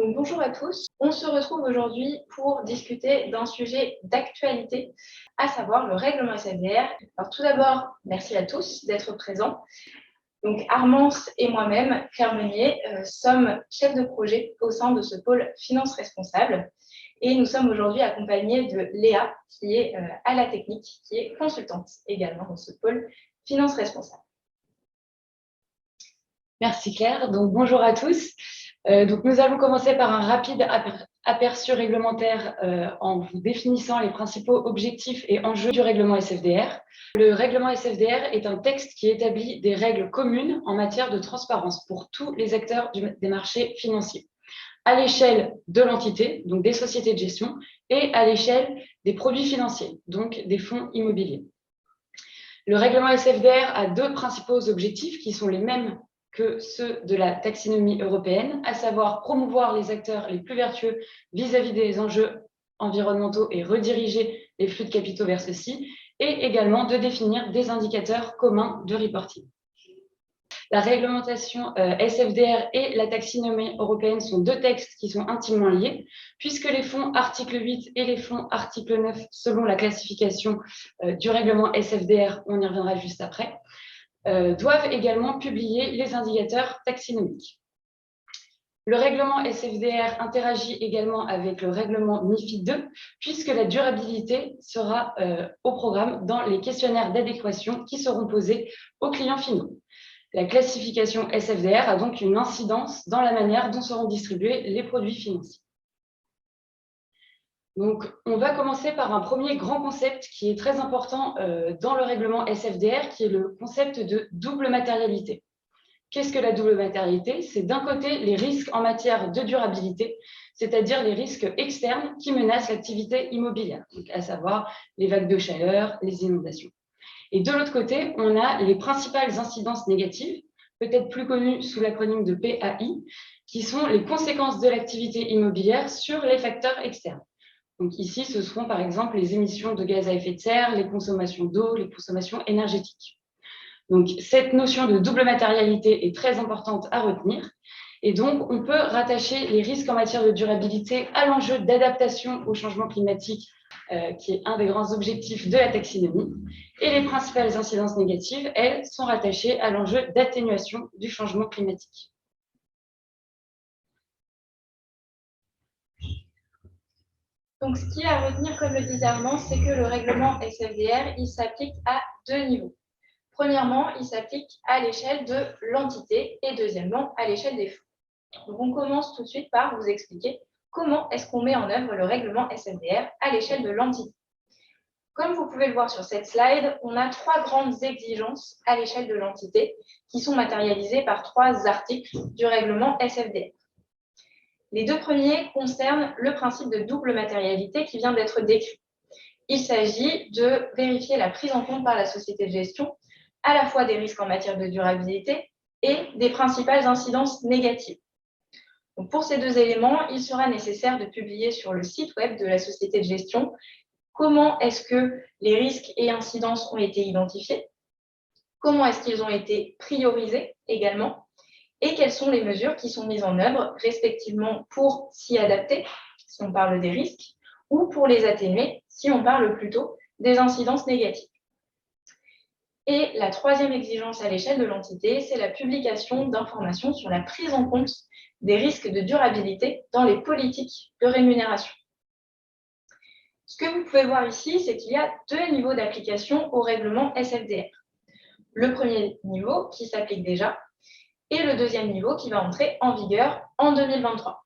Donc, bonjour à tous. On se retrouve aujourd'hui pour discuter d'un sujet d'actualité, à savoir le règlement SFDR. Alors, tout d'abord, merci à tous d'être présents. Donc, Armance et moi-même, Claire Meunier, sommes chefs de projet au sein de ce pôle finance responsable. Et nous sommes aujourd'hui accompagnés de Léa, qui est à la technique, qui est consultante également dans ce pôle finance responsable. Merci Claire. Donc, bonjour à tous. Donc, nous allons commencer par un rapide aperçu réglementaire en vous définissant les principaux objectifs et enjeux du règlement SFDR. Le règlement SFDR est un texte qui établit des règles communes en matière de transparence pour tous les acteurs des marchés financiers, à l'échelle de l'entité, donc des sociétés de gestion, et à l'échelle des produits financiers, donc des fonds immobiliers. Le règlement SFDR a deux principaux objectifs qui sont les mêmes que ceux de la taxinomie européenne, à savoir promouvoir les acteurs les plus vertueux vis-à-vis des enjeux environnementaux et rediriger les flux de capitaux vers ceux-ci, et également de définir des indicateurs communs de reporting. La réglementation SFDR et la taxinomie européenne sont deux textes qui sont intimement liés, puisque les fonds article 8 et les fonds article 9, selon la classification du règlement SFDR, on y reviendra juste après, doivent également publier les indicateurs taxinomiques. Le règlement SFDR interagit également avec le règlement MiFID II, puisque la durabilité sera au programme dans les questionnaires d'adéquation qui seront posés aux clients finaux. La classification SFDR a donc une incidence dans la manière dont seront distribués les produits financiers. Donc, on va commencer par un premier grand concept qui est très important dans le règlement SFDR, qui est le concept de double matérialité. Qu'est-ce que la double matérialité? C'est d'un côté les risques en matière de durabilité, c'est-à-dire les risques externes qui menacent l'activité immobilière, donc à savoir les vagues de chaleur, les inondations. Et de l'autre côté, on a les principales incidences négatives, peut-être plus connues sous l'acronyme de PAI, qui sont les conséquences de l'activité immobilière sur les facteurs externes. Donc ici, ce seront par exemple les émissions de gaz à effet de serre, les consommations d'eau, les consommations énergétiques. Donc cette notion de double matérialité est très importante à retenir. Et donc, on peut rattacher les risques en matière de durabilité à l'enjeu d'adaptation au changement climatique, qui est un des grands objectifs de la taxinomie. Et les principales incidences négatives, elles, sont rattachées à l'enjeu d'atténuation du changement climatique. Donc, ce qui est à retenir, comme le disait Armand, c'est que le règlement SFDR, il s'applique à deux niveaux. Premièrement, il s'applique à l'échelle de l'entité et deuxièmement, à l'échelle des fonds. Donc, on commence tout de suite par vous expliquer comment est-ce qu'on met en œuvre le règlement SFDR à l'échelle de l'entité. Comme vous pouvez le voir sur cette slide, on a trois grandes exigences à l'échelle de l'entité qui sont matérialisées par trois articles du règlement SFDR. Les deux premiers concernent le principe de double matérialité qui vient d'être décrit. Il s'agit de vérifier la prise en compte par la société de gestion à la fois des risques en matière de durabilité et des principales incidences négatives. Donc pour ces deux éléments, il sera nécessaire de publier sur le site web de la société de gestion comment est-ce que les risques et incidences ont été identifiés, comment est-ce qu'ils ont été priorisés également, et quelles sont les mesures qui sont mises en œuvre, respectivement pour s'y adapter, si on parle des risques, ou pour les atténuer, si on parle plutôt des incidences négatives. Et la troisième exigence à l'échelle de l'entité, c'est la publication d'informations sur la prise en compte des risques de durabilité dans les politiques de rémunération. Ce que vous pouvez voir ici, c'est qu'il y a deux niveaux d'application au règlement SFDR. Le premier niveau qui s'applique déjà et le deuxième niveau qui va entrer en vigueur en 2023.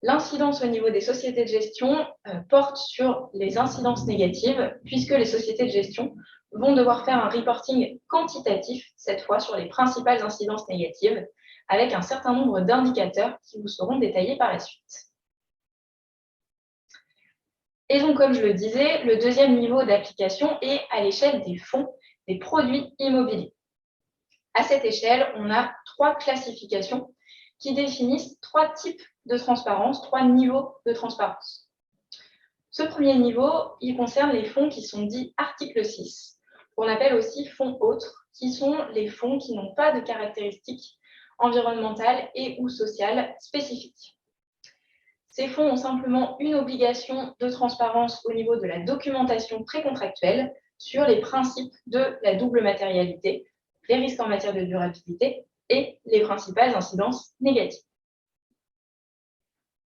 L'incidence au niveau des sociétés de gestion porte sur les incidences négatives puisque les sociétés de gestion vont devoir faire un reporting quantitatif, cette fois sur les principales incidences négatives, avec un certain nombre d'indicateurs qui vous seront détaillés par la suite. Et donc, comme je le disais, le deuxième niveau d'application est à l'échelle des fonds, des produits immobiliers. À cette échelle, on a trois classifications qui définissent trois types de transparence, trois niveaux de transparence. Ce premier niveau, il concerne les fonds qui sont dits article 6, qu'on appelle aussi fonds autres, qui sont les fonds qui n'ont pas de caractéristiques environnementales et ou sociales spécifiques. Ces fonds ont simplement une obligation de transparence au niveau de la documentation précontractuelle sur les principes de la double matérialité, les risques en matière de durabilité et les principales incidences négatives.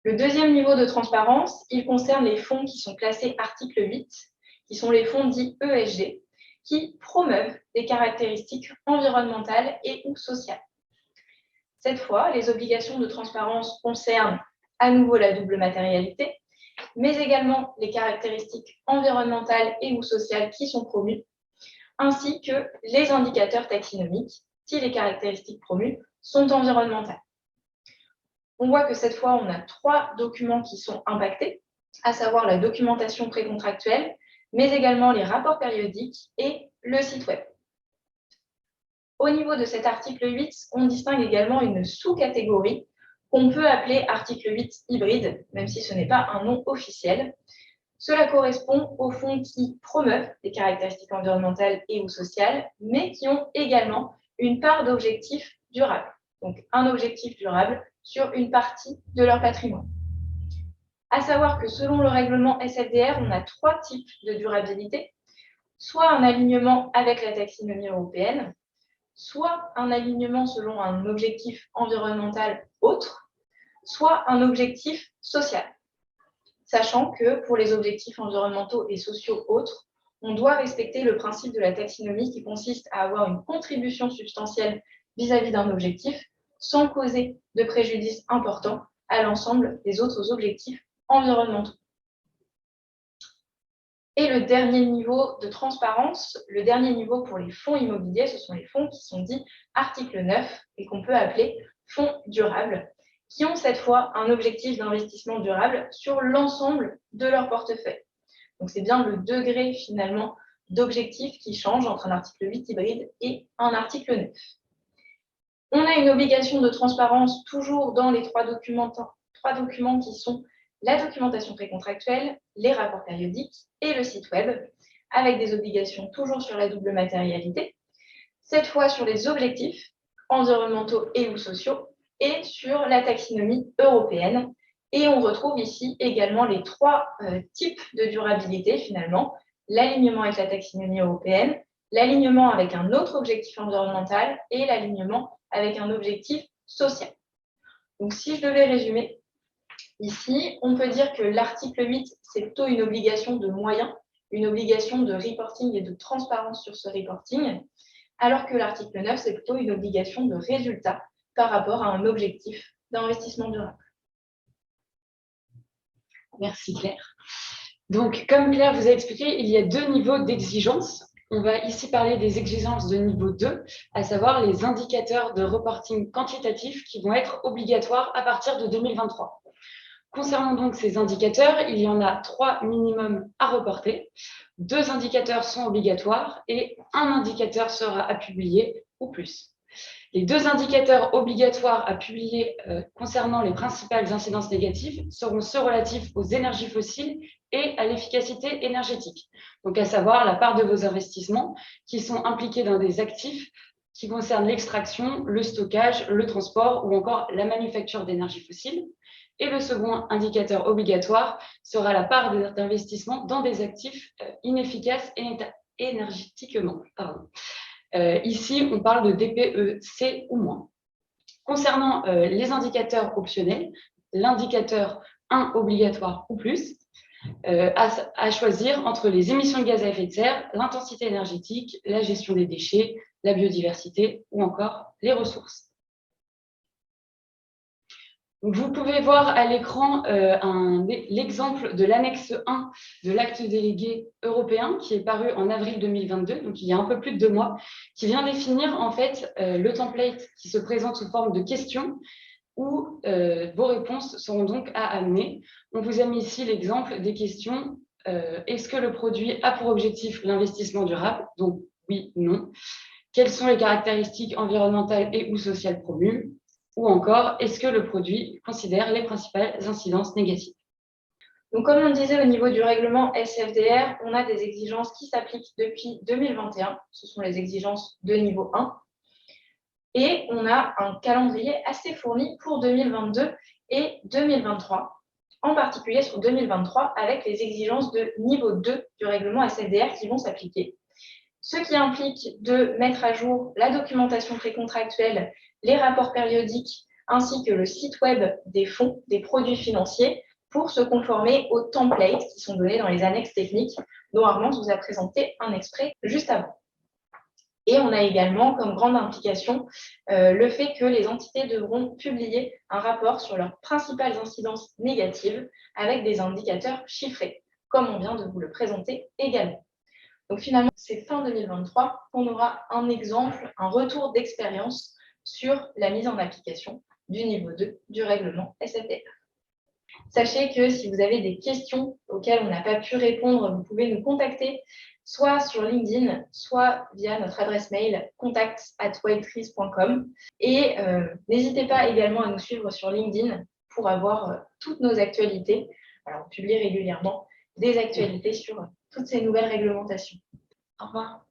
Le deuxième niveau de transparence, il concerne les fonds qui sont classés article 8, qui sont les fonds dits ESG, qui promeuvent des caractéristiques environnementales et ou sociales. Cette fois, les obligations de transparence concernent à nouveau la double matérialité, mais également les caractéristiques environnementales et ou sociales qui sont promues, ainsi que les indicateurs taxonomiques, si les caractéristiques promues sont environnementales. On voit que cette fois, on a 3 documents qui sont impactés, à savoir la documentation précontractuelle, mais également les rapports périodiques et le site web. Au niveau de cet article 8, on distingue également une sous-catégorie qu'on peut appeler article 8 hybride, même si ce n'est pas un nom officiel. Cela correspond aux fonds qui promeuvent des caractéristiques environnementales et ou sociales, mais qui ont également une part d'objectifs durables. Donc, un objectif durable sur une partie de leur patrimoine. À savoir que selon le règlement SFDR, on a 3 types de durabilité, soit un alignement avec la taxinomie européenne, soit un alignement selon un objectif environnemental autre, soit un objectif social. Sachant que pour les objectifs environnementaux et sociaux autres, on doit respecter le principe de la taxinomie qui consiste à avoir une contribution substantielle vis-à-vis d'un objectif sans causer de préjudice important à l'ensemble des autres objectifs environnementaux. Et le dernier niveau de transparence, le dernier niveau pour les fonds immobiliers, ce sont les fonds qui sont dits article 9 et qu'on peut appeler fonds durables, qui ont cette fois un objectif d'investissement durable sur l'ensemble de leur portefeuille. Donc c'est bien le degré finalement d'objectif qui change entre un article 8 hybride et un article 9. On a une obligation de transparence toujours dans les 3 documents qui sont la documentation précontractuelle, les rapports périodiques et le site web, avec des obligations toujours sur la double matérialité, cette fois sur les objectifs environnementaux et ou sociaux et sur la taxinomie européenne. Et on retrouve ici également les 3 types de durabilité finalement, l'alignement avec la taxinomie européenne, l'alignement avec un autre objectif environnemental et l'alignement avec un objectif social. Donc si je devais résumer, ici, on peut dire que l'article 8, c'est plutôt une obligation de moyens, une obligation de reporting et de transparence sur ce reporting, alors que l'article 9, c'est plutôt une obligation de résultat par rapport à un objectif d'investissement durable. Merci Claire. Donc, comme Claire vous a expliqué, il y a 2 niveaux d'exigence. On va ici parler des exigences de niveau 2, à savoir les indicateurs de reporting quantitatif qui vont être obligatoires à partir de 2023. Concernant donc ces indicateurs, il y en a 3 minimum à reporter. 2 indicateurs sont obligatoires et un indicateur sera à publier ou plus. Les 2 indicateurs obligatoires à publier concernant les principales incidences négatives seront ceux relatifs aux énergies fossiles et à l'efficacité énergétique. Donc, à savoir la part de vos investissements qui sont impliqués dans des actifs qui concernent l'extraction, le stockage, le transport ou encore la manufacture d'énergie fossile. Et le second indicateur obligatoire sera la part d'investissement dans des actifs inefficaces énergétiquement. Ici, on parle de DPEC ou moins. Concernant les indicateurs optionnels, l'indicateur 1 obligatoire ou plus, à choisir entre les émissions de gaz à effet de serre, l'intensité énergétique, la gestion des déchets, la biodiversité ou encore les ressources. Donc, vous pouvez voir à l'écran l'exemple de l'annexe 1 de l'acte délégué européen qui est paru en avril 2022, donc il y a un peu plus de 2 mois, qui vient définir en fait le template qui se présente sous forme de questions où vos réponses seront donc à amener. On vous a mis ici l'exemple des questions. Est-ce que le produit a pour objectif l'investissement durable? Donc oui, non. Quelles sont les caractéristiques environnementales et ou sociales promues? Ou encore, est-ce que le produit considère les principales incidences négatives? Donc, comme on disait au niveau du règlement SFDR, on a des exigences qui s'appliquent depuis 2021. Ce sont les exigences de niveau 1. Et on a un calendrier assez fourni pour 2022 et 2023. en particulier sur 2023 avec les exigences de niveau 2 du règlement SFDR qui vont s'appliquer. Ce qui implique de mettre à jour la documentation précontractuelle, les rapports périodiques, ainsi que le site web des fonds, des produits financiers, pour se conformer aux templates qui sont donnés dans les annexes techniques, dont Armand vous a présenté un extrait juste avant. Et on a également comme grande implication le fait que les entités devront publier un rapport sur leurs principales incidences négatives avec des indicateurs chiffrés, comme on vient de vous le présenter également. Donc finalement, c'est fin 2023 qu'on aura un exemple, un retour d'expérience sur la mise en application du niveau 2 du règlement SFDR. Sachez que si vous avez des questions auxquelles on n'a pas pu répondre, vous pouvez nous contacter soit sur LinkedIn, soit via notre adresse mail contact@wildtrees.com. Et n'hésitez pas également à nous suivre sur LinkedIn pour avoir toutes nos actualités. Alors, on publie régulièrement des actualités sur toutes ces nouvelles réglementations. Au revoir.